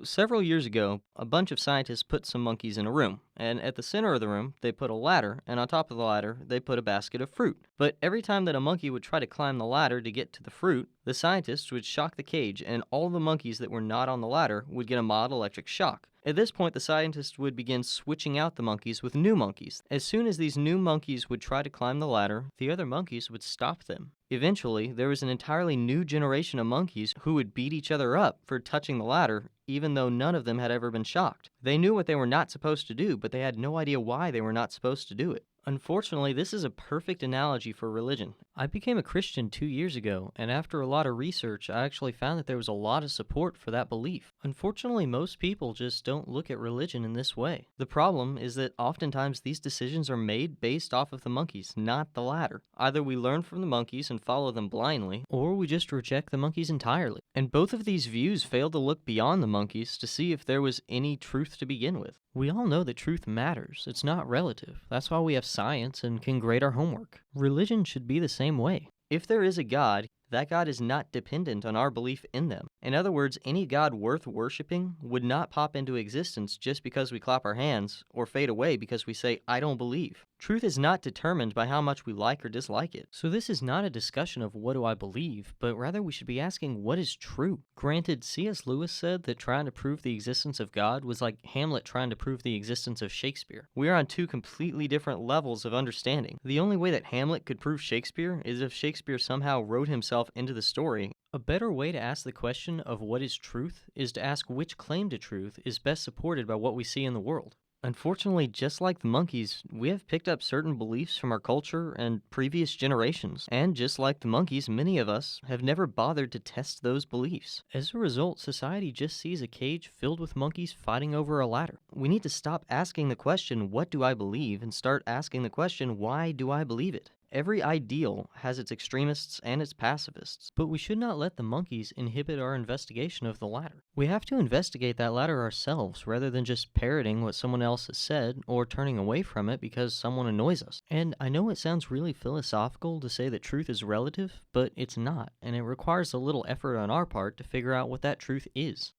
Several years ago, a bunch of scientists put some monkeys in a room, and at the center of the room, they put a ladder, and on top of the ladder, they put a basket of fruit. But every time that a monkey would try to climb the ladder to get to the fruit, the scientists would shock the cage, and all the monkeys that were not on the ladder would get a mild electric shock. At this point, the scientists would begin switching out the monkeys with new monkeys. As soon as these new monkeys would try to climb the ladder, the other monkeys would stop them. Eventually, there was an entirely new generation of monkeys who would beat each other up for touching the ladder, even though none of them had ever been shocked. They knew what they were not supposed to do, but they had no idea why they were not supposed to do it. Unfortunately, this is a perfect analogy for religion. I became a Christian 2 years ago, and after a lot of research, I actually found that there was a lot of support for that belief. Unfortunately, most people just don't look at religion in this way. The problem is that oftentimes these decisions are made based off of the monkeys, not the latter. Either we learn from the monkeys and follow them blindly, or we just reject the monkeys entirely. And both of these views fail to look beyond the monkeys to see if there was any truth to begin with. We all know that truth matters. It's not relative. That's why we have science and can grade our homework. Religion should be the same way. If there is a God, that God is not dependent on our belief in them. In other words, any God worth worshiping would not pop into existence just because we clap our hands or fade away because we say, I don't believe. Truth is not determined by how much we like or dislike it. So this is not a discussion of what do I believe, but rather we should be asking what is true. Granted, C.S. Lewis said that trying to prove the existence of God was like Hamlet trying to prove the existence of Shakespeare. We are on two completely different levels of understanding. The only way that Hamlet could prove Shakespeare is if Shakespeare somehow wrote himself into the story. A better way to ask the question of what is truth is to ask which claim to truth is best supported by what we see in the world. Unfortunately, just like the monkeys, we have picked up certain beliefs from our culture and previous generations. And just like the monkeys, many of us have never bothered to test those beliefs. As a result, society just sees a cage filled with monkeys fighting over a ladder. We need to stop asking the question, what do I believe, and start asking the question, why do I believe it? Every ideal has its extremists and its pacifists, but we should not let the monkeys inhibit our investigation of the latter. We have to investigate that latter ourselves rather than just parroting what someone else has said or turning away from it because someone annoys us. And I know it sounds really philosophical to say that truth is relative, but it's not, and it requires a little effort on our part to figure out what that truth is.